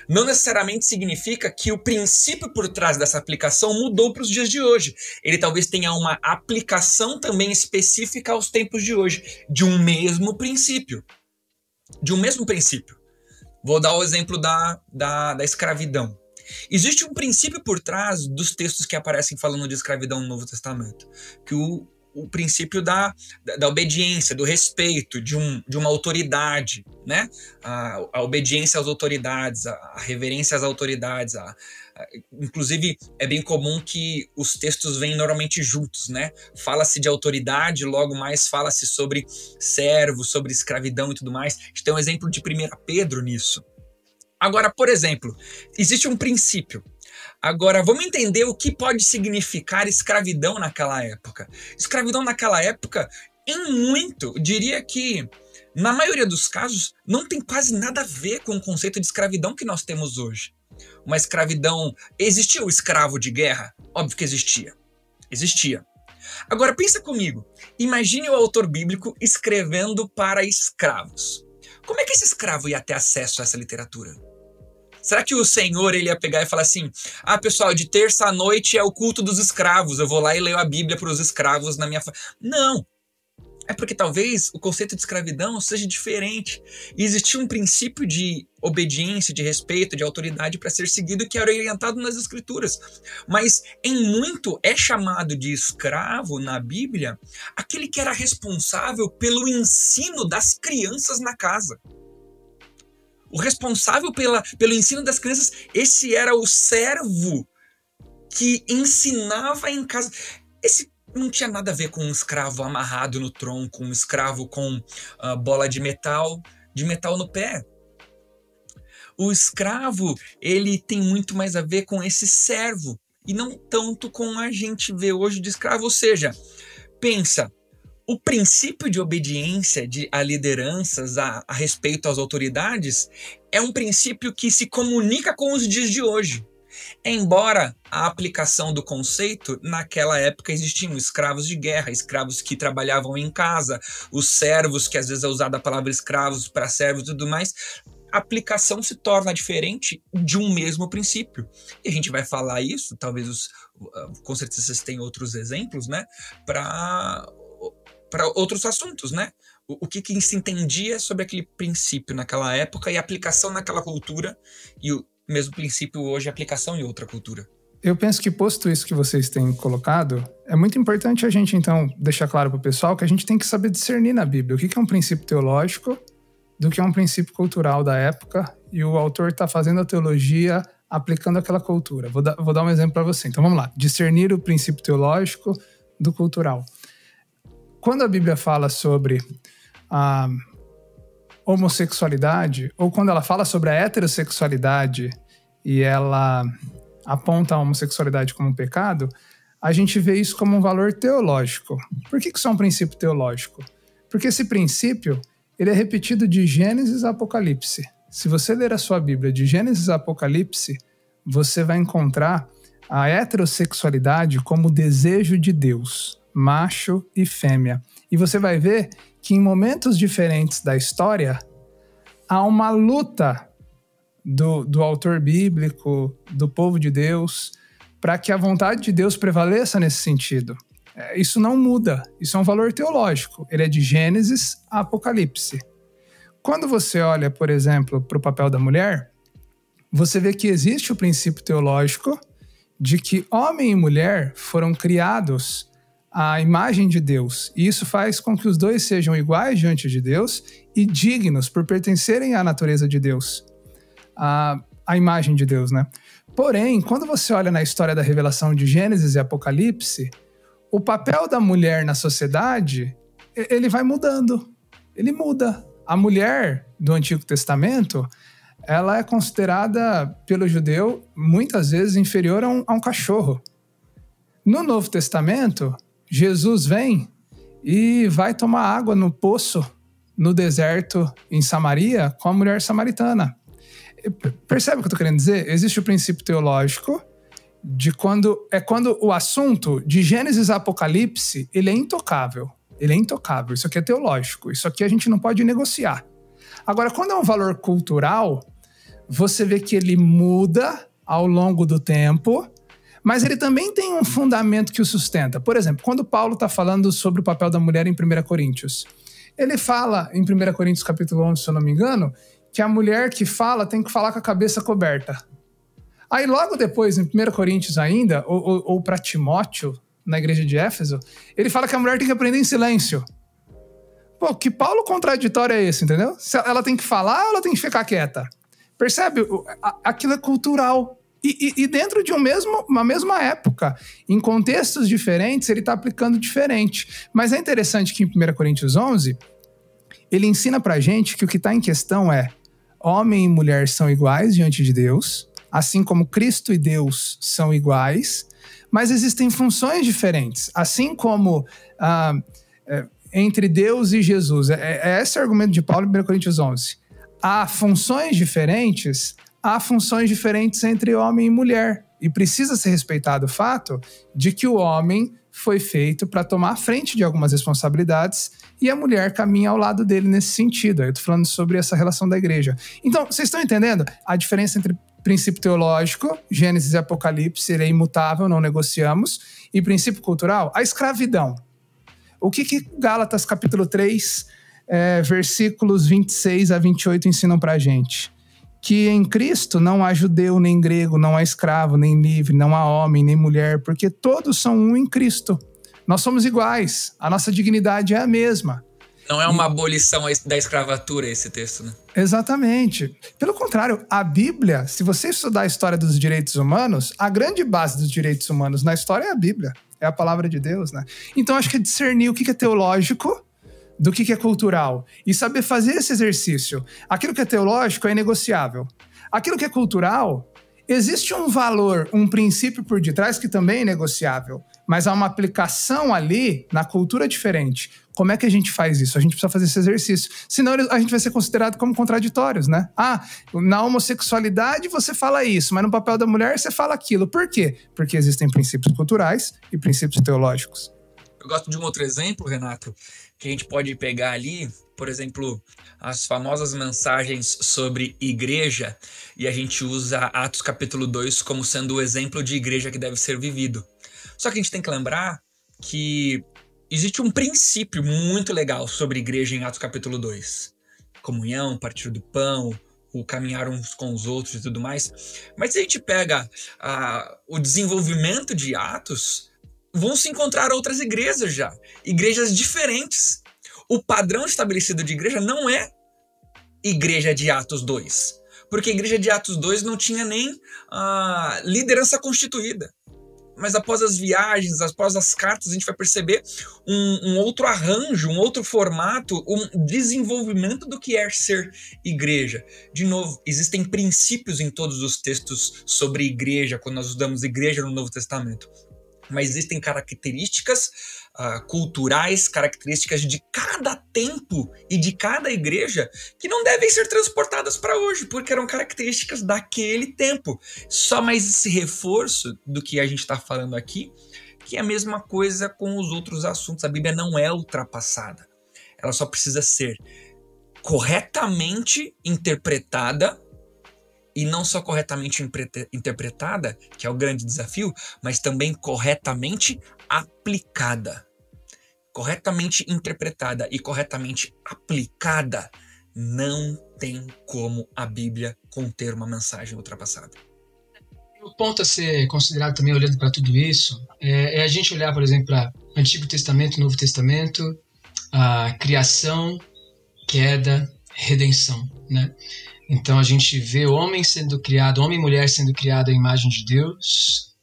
não necessariamente significa que o princípio por trás dessa aplicação mudou para os dias de hoje. Ele talvez tenha uma aplicação também específica aos tempos de hoje, de um mesmo princípio. Vou dar o exemplo da escravidão. Existe um princípio por trás dos textos que aparecem falando de escravidão no Novo Testamento, que o princípio da obediência, do respeito, de uma autoridade, né? A obediência às autoridades, a reverência às autoridades. Inclusive, é bem comum que os textos venham normalmente juntos, né? Fala-se de autoridade, logo mais fala-se sobre servo, sobre escravidão e tudo mais. A gente tem um exemplo de 1 Pedro nisso. Agora, por exemplo, existe um princípio. Agora, vamos entender o que pode significar escravidão naquela época. Escravidão naquela época, diria que, na maioria dos casos, não tem quase nada a ver com o conceito de escravidão que nós temos hoje. Uma escravidão... Existia o escravo de guerra? Óbvio que existia. Existia. Agora, pensa comigo. Imagine o autor bíblico escrevendo para escravos. Como é que esse escravo ia ter acesso a essa literatura? Será que o Senhor ele ia pegar e falar assim: pessoal, de terça à noite é o culto dos escravos, eu vou lá e leio a Bíblia para os escravos na minha família? Não. É porque talvez o conceito de escravidão seja diferente. E existia um princípio de obediência, de respeito, de autoridade para ser seguido que era orientado nas Escrituras. Mas em muito é chamado de escravo na Bíblia aquele que era responsável pelo ensino das crianças na casa. O responsável pelo ensino das crianças, esse era o servo que ensinava em casa. não tinha nada a ver com um escravo amarrado no tronco, um escravo com bola de metal no pé. O escravo, ele tem muito mais a ver com esse servo, e não tanto com a gente vê hoje de escravo. Ou seja, pensa, o princípio de obediência a lideranças, a respeito às autoridades, é um princípio que se comunica com os dias de hoje. Embora a aplicação do conceito, naquela época existiam escravos de guerra, escravos que trabalhavam em casa, os servos, que às vezes é usada a palavra escravos para servos e tudo mais, a aplicação se torna diferente de um mesmo princípio. E a gente vai falar isso, talvez com certeza vocês têm outros exemplos, né, para outros assuntos, né? O que se entendia sobre aquele princípio naquela época e a aplicação naquela cultura, e o mesmo princípio hoje, a aplicação em outra cultura. Eu penso que, posto isso que vocês têm colocado, é muito importante a gente, então, deixar claro para o pessoal que a gente tem que saber discernir na Bíblia o que é um princípio teológico do que é um princípio cultural da época, e o autor está fazendo a teologia aplicando aquela cultura. Vou dar um exemplo para você. Então, vamos lá. Discernir o princípio teológico do cultural. Quando a Bíblia fala sobre a homossexualidade, ou quando ela fala sobre a heterossexualidade e ela aponta a homossexualidade como um pecado, a gente vê isso como um valor teológico. Por que isso é um princípio teológico? Porque esse princípio ele é repetido de Gênesis a Apocalipse. Se você ler a sua Bíblia de Gênesis a Apocalipse, você vai encontrar a heterossexualidade como desejo de Deus, macho e fêmea. E você vai ver que em momentos diferentes da história, há uma luta do autor bíblico, do povo de Deus, para que a vontade de Deus prevaleça nesse sentido. Isso não muda, isso é um valor teológico. Ele é de Gênesis a Apocalipse. Quando você olha, por exemplo, para o papel da mulher, você vê que existe o princípio teológico de que homem e mulher foram criados à imagem de Deus. E isso faz com que os dois sejam iguais diante de Deus e dignos por pertencerem à natureza de Deus, à imagem de Deus, né? Porém, quando você olha na história da revelação de Gênesis e Apocalipse, o papel da mulher na sociedade, ele vai mudando. Ele muda. A mulher do Antigo Testamento, ela é considerada pelo judeu muitas vezes inferior a um cachorro. No Novo Testamento, Jesus vem e vai tomar água no poço, no deserto em Samaria, com a mulher samaritana. Percebe o que eu estou querendo dizer? Existe o princípio teológico de quando o assunto de Gênesis a Apocalipse, ele é intocável. Ele é intocável. Isso aqui é teológico. Isso aqui a gente não pode negociar. Agora, quando é um valor cultural, você vê que ele muda ao longo do tempo, mas ele também tem um fundamento que o sustenta. Por exemplo, quando Paulo está falando sobre o papel da mulher em 1 Coríntios, ele fala em 1 Coríntios capítulo 11, se eu não me engano, que a mulher que fala tem que falar com a cabeça coberta. Aí logo depois, em 1 Coríntios ainda, ou para Timóteo, na igreja de Éfeso, ele fala que a mulher tem que aprender em silêncio. Pô, que Paulo contraditório é esse, entendeu? Se ela tem que falar ou ela tem que ficar quieta? Percebe? Aquilo é cultural. E dentro de uma mesma época, em contextos diferentes, ele está aplicando diferente. Mas é interessante que em 1 Coríntios 11, ele ensina pra gente que o que está em questão é homem e mulher são iguais diante de Deus, assim como Cristo e Deus são iguais, mas existem funções diferentes, assim como entre Deus e Jesus. É esse o argumento de Paulo em 1 Coríntios 11. Há funções diferentes entre homem e mulher. E precisa ser respeitado o fato de que o homem foi feito para tomar a frente de algumas responsabilidades e a mulher caminha ao lado dele nesse sentido. Eu estou falando sobre essa relação da igreja. Então, vocês estão entendendo a diferença entre princípio teológico, Gênesis e Apocalipse, ele é imutável, não negociamos, e princípio cultural, a escravidão. O que Gálatas capítulo 3, versículos 26 a 28 ensinam pra gente? Que em Cristo não há judeu nem grego, não há escravo nem livre, não há homem nem mulher, porque todos são um em Cristo. Nós somos iguais, a nossa dignidade é a mesma. Não é uma abolição da escravatura esse texto, né? Exatamente. Pelo contrário, a Bíblia, se você estudar a história dos direitos humanos, a grande base dos direitos humanos na história é a Bíblia. É a palavra de Deus, né? Então, acho que é discernir o que é teológico do que é cultural. E saber fazer esse exercício. Aquilo que é teológico é inegociável. Aquilo que é cultural, existe um valor, um princípio por detrás que também é negociável. Mas há uma aplicação ali na cultura diferente. Como é que a gente faz isso? A gente precisa fazer esse exercício. Senão a gente vai ser considerado como contraditórios, né? Na homossexualidade você fala isso, mas no papel da mulher você fala aquilo. Por quê? Porque existem princípios culturais e princípios teológicos. Eu gosto de um outro exemplo, Renato, que a gente pode pegar ali, por exemplo, as famosas mensagens sobre igreja, e a gente usa Atos capítulo 2 como sendo o exemplo de igreja que deve ser vivido. Só que a gente tem que lembrar que existe um princípio muito legal sobre igreja em Atos capítulo 2. Comunhão, partir do pão, o caminhar uns com os outros e tudo mais. Mas se a gente pega o desenvolvimento de Atos, vão se encontrar outras igrejas já. Igrejas diferentes. O padrão estabelecido de igreja não é igreja de Atos 2. Porque a igreja de Atos 2 não tinha nem liderança constituída. Mas após as viagens, após as cartas, a gente vai perceber um outro arranjo, um outro formato, um desenvolvimento do que é ser igreja. De novo, existem princípios em todos os textos sobre igreja, quando nós usamos igreja no Novo Testamento. Mas existem características culturais, características de cada tempo e de cada igreja que não devem ser transportadas para hoje, porque eram características daquele tempo. Só mais esse reforço do que a gente está falando aqui, que é a mesma coisa com os outros assuntos. A Bíblia não é ultrapassada. Ela só precisa ser corretamente interpretada, e não só corretamente interpretada, que é o grande desafio, mas também corretamente aplicada. Corretamente interpretada e corretamente aplicada, não tem como a Bíblia conter uma mensagem ultrapassada. O ponto a ser considerado também, olhando para tudo isso, é a gente olhar, por exemplo, para Antigo Testamento, Novo Testamento, a criação, queda, redenção, né? Então a gente vê homem e mulher sendo criado à imagem de Deus,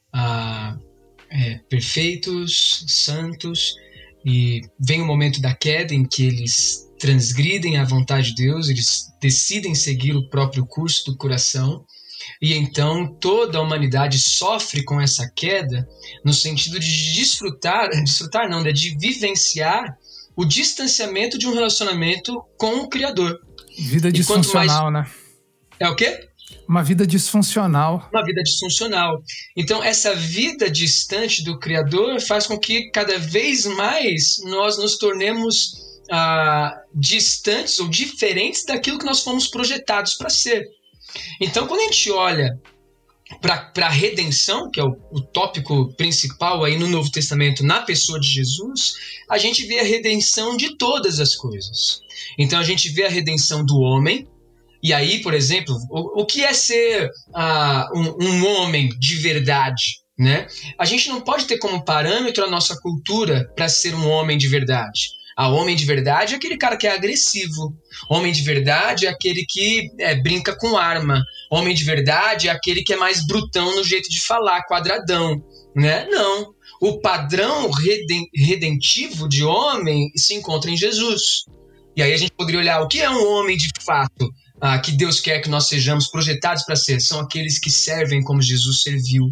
perfeitos, santos, e vem o momento da queda em que eles transgridem a vontade de Deus, eles decidem seguir o próprio curso do coração, e então toda a humanidade sofre com essa queda no sentido de de vivenciar o distanciamento de um relacionamento com o Criador. Vida disfuncional, né? É o quê? Uma vida disfuncional. Uma vida disfuncional. Então, essa vida distante do Criador faz com que cada vez mais nós nos tornemos distantes ou diferentes daquilo que nós fomos projetados para ser. Então, quando a gente olha para a redenção, que é o tópico principal aí no Novo Testamento, na pessoa de Jesus, a gente vê a redenção de todas as coisas. Então, a gente vê a redenção do homem. E aí, por exemplo, o que é ser um homem de verdade, né? A gente não pode ter como parâmetro a nossa cultura para ser um homem de verdade. Homem de verdade é aquele cara que é agressivo. Homem de verdade é aquele que brinca com arma. Homem de verdade é aquele que é mais brutão no jeito de falar, quadradão, né? Não. O padrão redentivo de homem se encontra em Jesus. E aí a gente poderia olhar o que é um homem de fato, que Deus quer que nós sejamos projetados para ser. São aqueles que servem como Jesus serviu.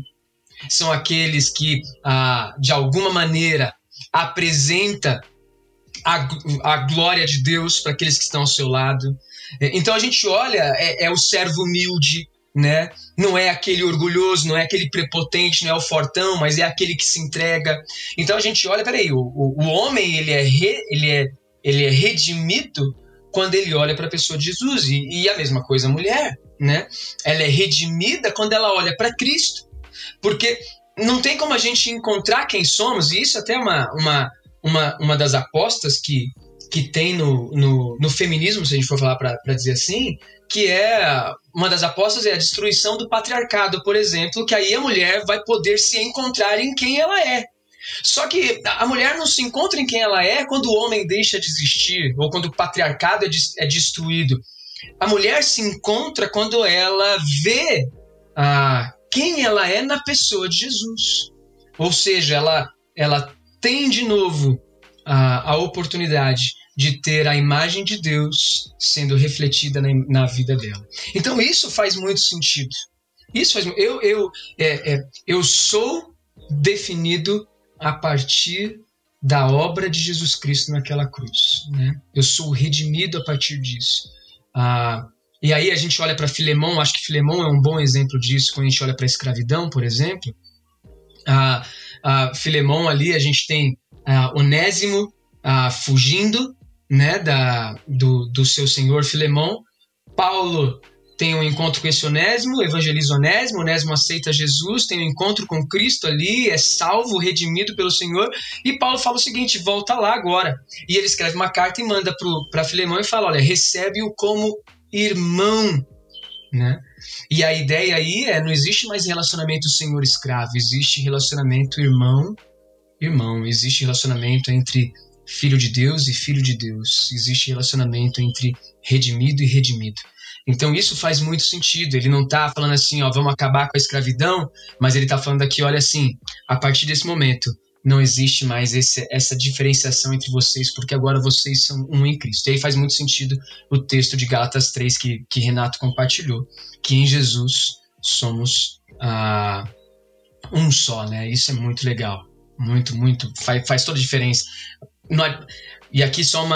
São aqueles que, de alguma maneira, apresentam a glória de Deus para aqueles que estão ao seu lado. Então a gente olha, é o servo humilde, né? Não é aquele orgulhoso, não é aquele prepotente, não é o fortão, mas é aquele que se entrega. Então a gente olha, peraí, o homem ele é redimido quando ele olha para a pessoa de Jesus, e a mesma coisa a mulher, né? Ela é redimida quando ela olha para Cristo, porque não tem como a gente encontrar quem somos, e isso até é uma das apostas que tem no feminismo, se a gente for falar para dizer assim, que uma das apostas é a destruição do patriarcado, por exemplo, que aí a mulher vai poder se encontrar em quem ela é. Só que a mulher não se encontra em quem ela é quando o homem deixa de existir, ou quando o patriarcado é destruído. A mulher se encontra quando ela vê quem ela é na pessoa de Jesus. Ou seja, ela tem de novo a oportunidade de ter a imagem de Deus sendo refletida na vida dela. Então isso faz muito sentido. Eu sou definido a partir da obra de Jesus Cristo naquela cruz, né? Eu sou redimido a partir disso. E aí a gente olha para Filemão, acho que Filemão é um bom exemplo disso, quando a gente olha para a escravidão, por exemplo. Filemão ali, a gente tem Onésimo fugindo, né, do seu senhor Filemão. Paulo tem um encontro com esse Onésimo, evangeliza Onésimo aceita Jesus, tem um encontro com Cristo ali, é salvo, redimido pelo Senhor, e Paulo fala o seguinte: volta lá agora. E ele escreve uma carta e manda para Filemão e fala: olha, recebe-o como irmão, né? E a ideia aí não existe mais relacionamento senhor-escravo, existe relacionamento irmão, existe relacionamento entre filho de Deus e filho de Deus, existe relacionamento entre redimido e redimido. Então isso faz muito sentido. Ele não está falando assim, vamos acabar com a escravidão, mas ele está falando aqui, olha assim, a partir desse momento não existe mais essa diferenciação entre vocês, porque agora vocês são um em Cristo. E aí faz muito sentido o texto de Gálatas 3 que Renato compartilhou, que em Jesus somos um só, né? Isso é muito legal, muito, faz toda a diferença. E aqui só um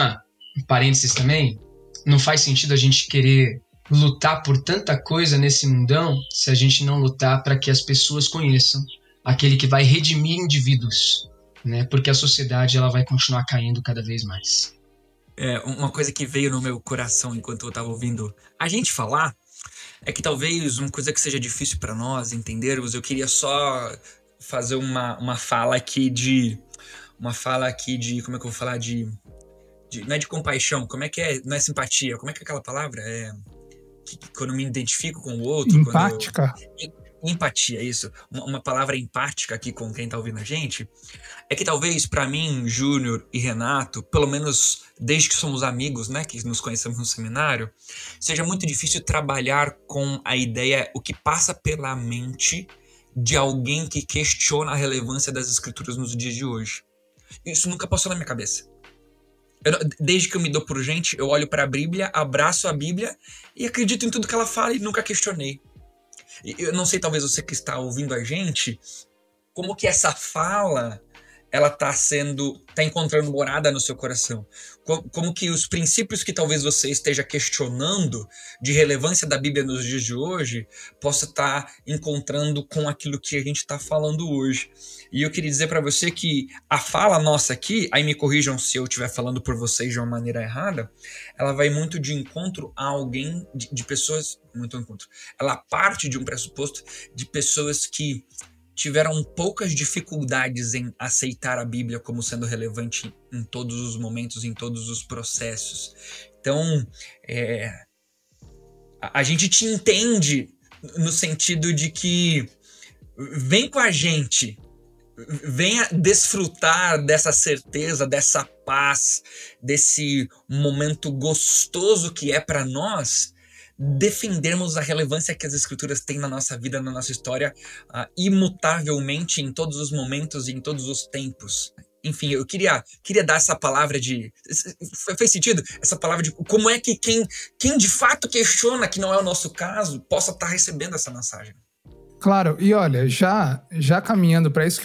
parênteses também, não faz sentido a gente querer lutar por tanta coisa nesse mundão se a gente não lutar para que as pessoas conheçam aquele que vai redimir indivíduos, né? Porque a sociedade ela vai continuar caindo cada vez mais. Uma coisa que veio no meu coração enquanto eu estava ouvindo a gente falar é que talvez uma coisa que seja difícil para nós entendermos, eu queria só fazer uma fala aqui de como é que eu vou falar não é de compaixão, como é que é, não é simpatia, como é que é aquela palavra? Quando eu me identifico com o outro. Empática. Empatia, isso. Uma palavra empática aqui com quem tá ouvindo a gente. É que talvez para mim, Júnior e Renato, pelo menos desde que somos amigos, né, que nos conhecemos no seminário, seja muito difícil trabalhar com a ideia, o que passa pela mente de alguém que questiona a relevância das escrituras nos dias de hoje. Isso nunca passou na minha cabeça. Desde que eu me dou por gente, eu olho para a Bíblia, abraço a Bíblia e acredito em tudo que ela fala e nunca questionei. Eu não sei, talvez você que está ouvindo a gente, como que essa fala ela tá encontrando morada no seu coração. Como que os princípios que talvez você esteja questionando de relevância da Bíblia nos dias de hoje possa estar encontrando com aquilo que a gente está falando hoje. E eu queria dizer para você que a fala nossa aqui, aí me corrijam se eu estiver falando por vocês de uma maneira errada, ela vai muito de encontro a alguém, de pessoas, muito encontro. Ela parte de um pressuposto de pessoas que tiveram poucas dificuldades em aceitar a Bíblia como sendo relevante em todos os momentos, em todos os processos. Então, a gente te entende no sentido de que vem com a gente, venha desfrutar dessa certeza, dessa paz, desse momento gostoso que é para nós defendermos a relevância que as escrituras têm na nossa vida, na nossa história, imutavelmente em todos os momentos e em todos os tempos. Enfim, eu queria dar essa palavra de... Fez sentido? Essa palavra de como é que quem de fato questiona, que não é o nosso caso, possa estar recebendo essa mensagem. Claro, e olha, já caminhando para isso,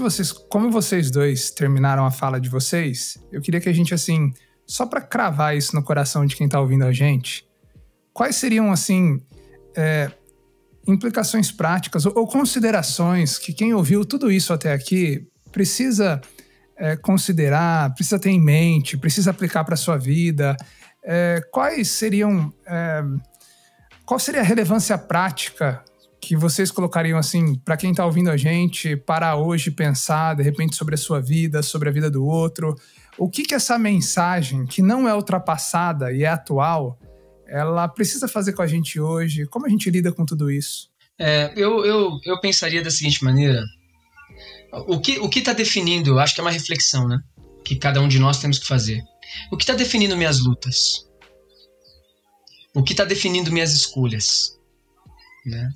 como vocês dois terminaram a fala de vocês, eu queria que a gente, assim, só para cravar isso no coração de quem está ouvindo a gente, quais seriam, assim, implicações práticas ou considerações que quem ouviu tudo isso até aqui precisa considerar, precisa ter em mente, precisa aplicar para a sua vida? Qual seria a relevância prática que vocês colocariam, assim, para quem está ouvindo a gente, para hoje pensar, de repente, sobre a sua vida, sobre a vida do outro? O que essa mensagem, que não é ultrapassada e é atual, ela precisa fazer com a gente hoje? Como a gente lida com tudo isso? Eu pensaria da seguinte maneira. o que está definindo, acho que é uma reflexão, né? Que cada um de nós temos que fazer. O que está definindo minhas lutas? O que está definindo minhas escolhas? Né?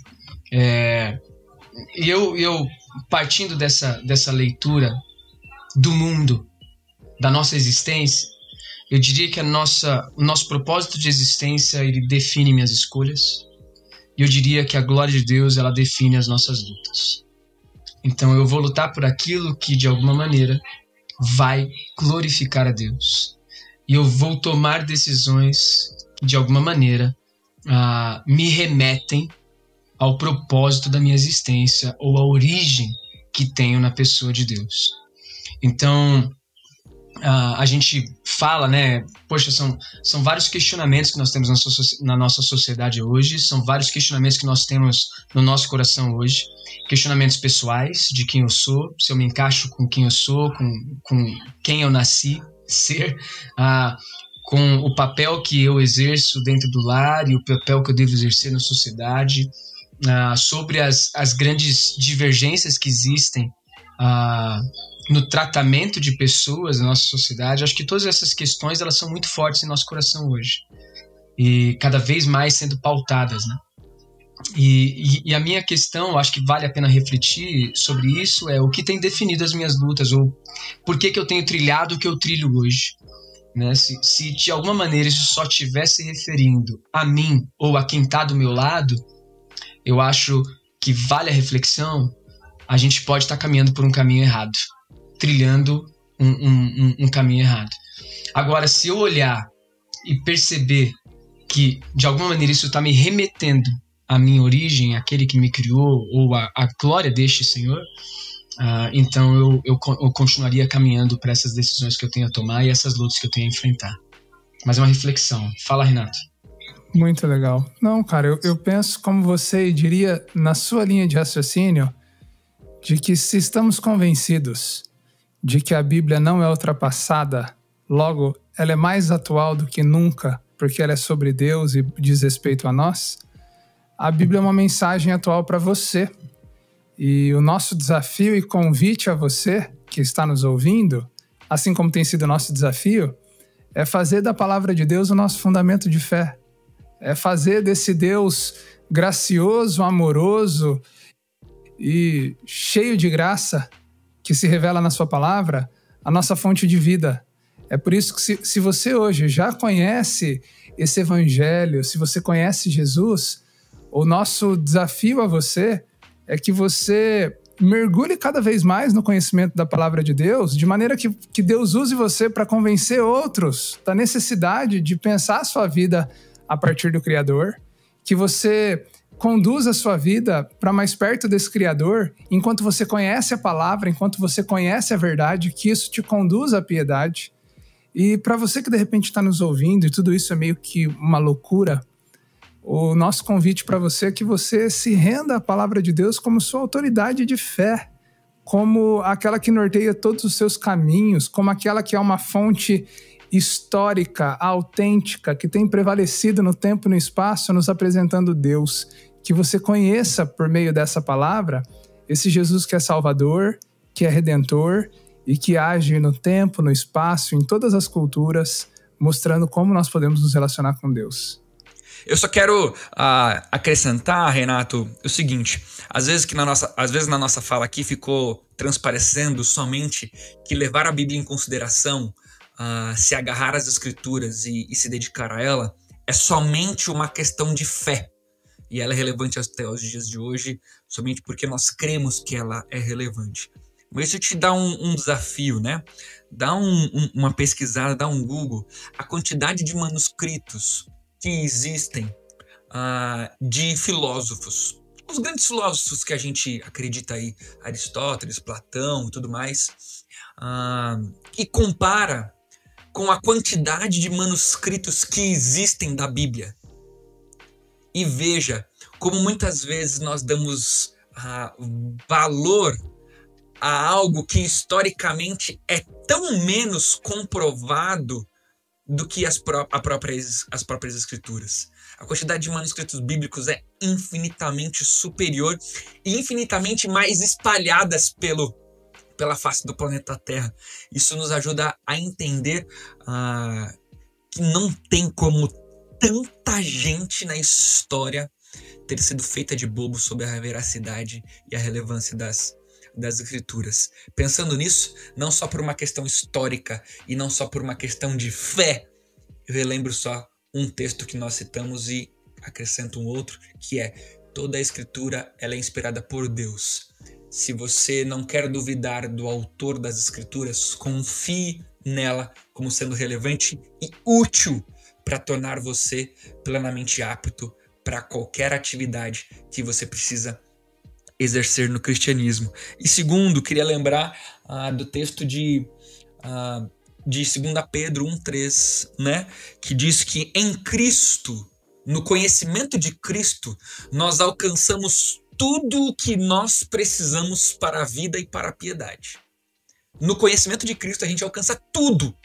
E eu partindo dessa leitura do mundo, da nossa existência, eu diria que o nosso propósito de existência, ele define minhas escolhas. E eu diria que a glória de Deus, ela define as nossas lutas. Então eu vou lutar por aquilo que, de alguma maneira, vai glorificar a Deus. E eu vou tomar decisões que, de alguma maneira, me remetem ao propósito da minha existência ou à origem que tenho na pessoa de Deus. Então, a gente fala, né? Poxa, são vários questionamentos que nós temos na nossa sociedade hoje, são vários questionamentos que nós temos no nosso coração hoje. Questionamentos pessoais, de quem eu sou, se eu me encaixo com quem eu sou, com quem eu nasci ser, com o papel que eu exerço dentro do lar e o papel que eu devo exercer na sociedade, sobre as grandes divergências que existem no tratamento de pessoas na nossa sociedade. Acho que todas essas questões, elas são muito fortes em nosso coração hoje e cada vez mais sendo pautadas, né? E a minha questão, acho que vale a pena refletir sobre isso, é o que tem definido as minhas lutas, ou por que eu tenho trilhado o que eu trilho hoje, né? Se de alguma maneira isso só estiver se referindo a mim ou a quem está do meu lado, eu acho que vale a reflexão. A gente pode estar caminhando por um caminho errado, trilhando um caminho errado. Agora, se eu olhar e perceber que de alguma maneira isso está me remetendo à minha origem, àquele que me criou, ou à glória deste Senhor, então eu continuaria caminhando para essas decisões que eu tenho a tomar e essas lutas que eu tenho a enfrentar. Mas é uma reflexão. Fala, Renato. Muito legal. Não, cara, eu penso como você diria na sua linha de raciocínio, de que se estamos convencidos de que a Bíblia não é ultrapassada, logo ela é mais atual do que nunca, porque ela é sobre Deus e diz respeito a nós, a Bíblia é uma mensagem atual para você. E o nosso desafio e convite a você que está nos ouvindo, assim como tem sido o nosso desafio, é fazer da palavra de Deus o nosso fundamento de fé. É fazer desse Deus gracioso, amoroso e cheio de graça que se revela na sua palavra, a nossa fonte de vida. É por isso que se você hoje já conhece esse evangelho, se você conhece Jesus, o nosso desafio a você é que você mergulhe cada vez mais no conhecimento da palavra de Deus, de maneira que Deus use você para convencer outros da necessidade de pensar a sua vida a partir do Criador, que você conduza a sua vida para mais perto desse Criador, enquanto você conhece a palavra, enquanto você conhece a verdade, que isso te conduza à piedade. E para você que de repente está nos ouvindo e tudo isso é meio que uma loucura, o nosso convite para você é que você se renda à palavra de Deus como sua autoridade de fé, como aquela que norteia todos os seus caminhos, como aquela que é uma fonte histórica, autêntica, que tem prevalecido no tempo e no espaço, nos apresentando Deus. Que você conheça, por meio dessa palavra, esse Jesus que é Salvador, que é Redentor e que age no tempo, no espaço, em todas as culturas, mostrando como nós podemos nos relacionar com Deus. Eu só quero acrescentar, Renato, o seguinte: às vezes na nossa fala aqui ficou transparecendo somente que levar a Bíblia em consideração, se agarrar às Escrituras e se dedicar a ela, é somente uma questão de fé. E ela é relevante até os dias de hoje, somente porque nós cremos que ela é relevante. Mas isso te dá um desafio, né? Dá uma pesquisada, dá um Google. A quantidade de manuscritos que existem de filósofos, os grandes filósofos que a gente acredita aí, Aristóteles, Platão e tudo mais, e compara com a quantidade de manuscritos que existem da Bíblia. E veja como muitas vezes nós damos valor a algo que historicamente é tão menos comprovado do que as próprias escrituras. A quantidade de manuscritos bíblicos é infinitamente superior e infinitamente mais espalhadas pelo pela face do planeta Terra. Isso nos ajuda a entender que não tem como tanta gente na história ter sido feita de bobo sobre a veracidade e a relevância das escrituras. Pensando nisso, não só por uma questão histórica e não só por uma questão de fé, eu relembro só um texto que nós citamos e acrescento um outro, que é: toda a escritura ela é inspirada por Deus. Se você não quer duvidar do autor das escrituras, confie nela como sendo relevante e útil para tornar você plenamente apto para qualquer atividade que você precisa exercer no cristianismo. E segundo, queria lembrar do texto de 2 Pedro 1,3, né? Que diz que em Cristo, no conhecimento de Cristo, nós alcançamos tudo o que nós precisamos para a vida e para a piedade. No conhecimento de Cristo a gente alcança tudo.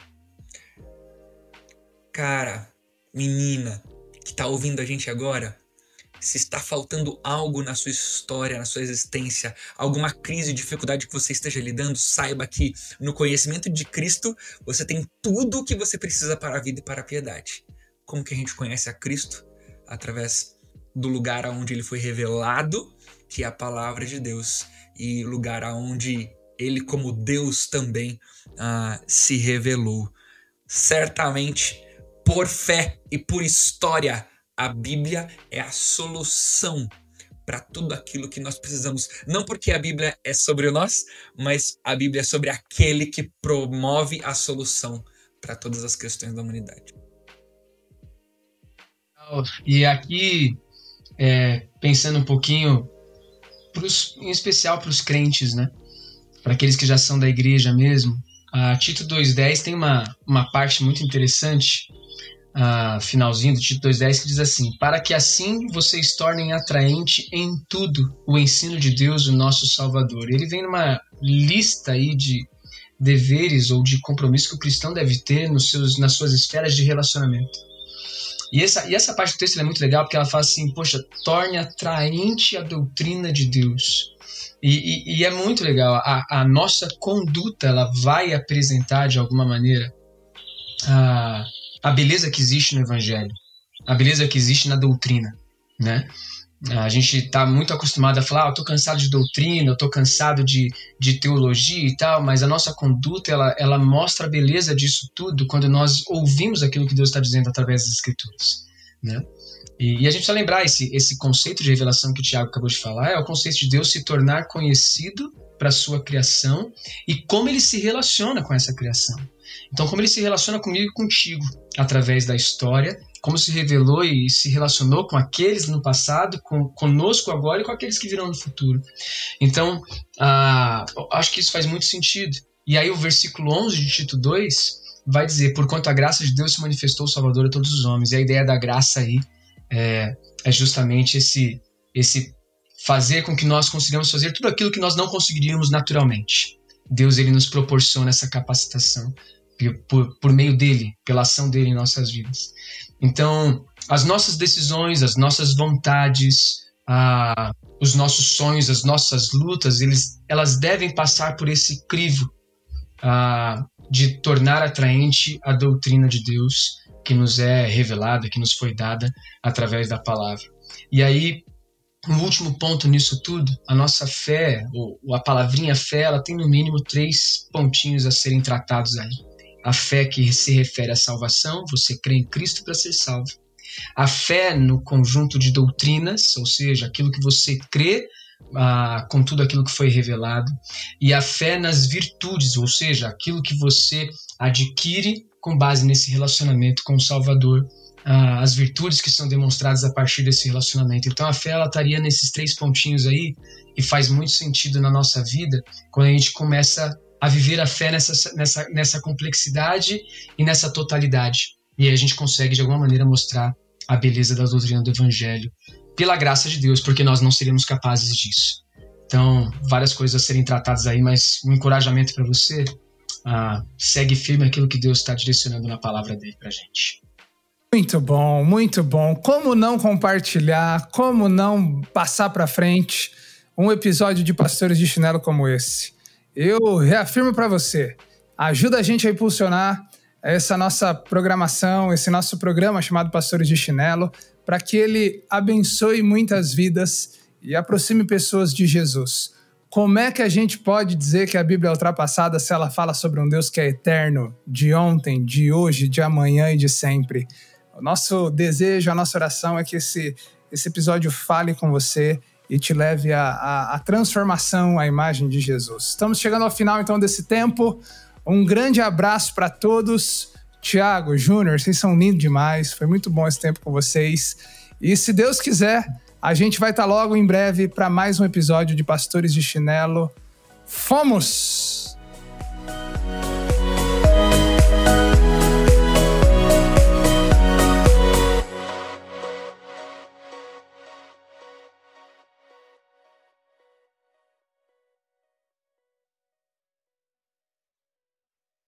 Cara, menina que está ouvindo a gente agora, se está faltando algo na sua história, na sua existência, alguma crise, dificuldade que você esteja lidando, saiba que no conhecimento de Cristo você tem tudo o que você precisa para a vida e para a piedade. Como que a gente conhece a Cristo? Através do lugar onde ele foi revelado, que é a palavra de Deus, e lugar onde ele como Deus também se revelou. Certamente, por fé e por história, a Bíblia é a solução para tudo aquilo que nós precisamos. Não porque a Bíblia é sobre nós, mas a Bíblia é sobre aquele que promove a solução para todas as questões da humanidade. E aqui, pensando um pouquinho, em especial para os crentes, né? Para aqueles que já são da igreja mesmo, Tito 2,10 tem uma parte muito interessante, finalzinho do Tito 2,10, que diz assim: para que assim vocês tornem atraente em tudo o ensino de Deus, o nosso Salvador. Ele vem numa lista aí de deveres ou de compromisso que o cristão deve ter nas suas esferas de relacionamento. E essa parte do texto é muito legal, porque ela fala assim: poxa, torne atraente a doutrina de Deus. E é muito legal, a nossa conduta ela vai apresentar de alguma maneira a beleza que existe no Evangelho, a beleza que existe na doutrina, né? A gente está muito acostumado a falar: eu estou cansado de doutrina, eu estou cansado de teologia e tal, mas a nossa conduta ela mostra a beleza disso tudo quando nós ouvimos aquilo que Deus está dizendo através das Escrituras, né? E a gente precisa lembrar esse conceito de revelação que o Tiago acabou de falar, é o conceito de Deus se tornar conhecido para a sua criação e como ele se relaciona com essa criação. Então, como ele se relaciona comigo e contigo através da história, como se revelou e se relacionou com aqueles no passado, conosco agora e com aqueles que virão no futuro. Então, acho que isso faz muito sentido. E aí o versículo 11 de Tito 2 vai dizer: porquanto a graça de Deus se manifestou Salvador a todos os homens. E a ideia da graça aí é justamente esse fazer com que nós consigamos fazer tudo aquilo que nós não conseguiríamos naturalmente. Deus ele nos proporciona essa capacitação por meio dele, pela ação dele em nossas vidas. Então, as nossas decisões, as nossas vontades, os nossos sonhos, as nossas lutas, elas devem passar por esse crivo de tornar atraente a doutrina de Deus que nos é revelada, que nos foi dada através da palavra. E aí, um último ponto nisso tudo, a nossa fé, ou a palavrinha fé, ela tem no mínimo 3 pontinhos a serem tratados aí. A fé que se refere à salvação, você crê em Cristo para ser salvo. A fé no conjunto de doutrinas, ou seja, aquilo que você crê com tudo aquilo que foi revelado. E a fé nas virtudes, ou seja, aquilo que você adquire com base nesse relacionamento com o Salvador. As virtudes que são demonstradas a partir desse relacionamento. Então a fé ela estaria nesses 3 pontinhos aí, e faz muito sentido na nossa vida quando a gente começa a viver a fé nessa complexidade e nessa totalidade. E aí a gente consegue de alguma maneira mostrar a beleza da doutrina do Evangelho pela graça de Deus, porque nós não seríamos capazes disso. Então, várias coisas a serem tratadas aí, mas um encorajamento para você: segue firme aquilo que Deus está direcionando na palavra dele para a gente. Muito bom, muito bom. Como não compartilhar, como não passar para frente um episódio de Pastores de Chinelo como esse? eu reafirmo para você, ajuda a gente a impulsionar essa nossa programação, esse nosso programa chamado Pastores de Chinelo, para que ele abençoe muitas vidas e aproxime pessoas de Jesus. Como é que a gente pode dizer que a Bíblia é ultrapassada se ela fala sobre um Deus que é eterno, de ontem, de hoje, de amanhã e de sempre? O nosso desejo, a nossa oração é que esse episódio fale com você e te leve à transformação, à imagem de Jesus. Estamos chegando ao final, então, desse tempo. Um grande abraço para todos. Tiago, Júnior, vocês são lindos demais. Foi muito bom esse tempo com vocês. E se Deus quiser, a gente vai estar logo em breve para mais um episódio de Pastores de Chinelo. Fomos!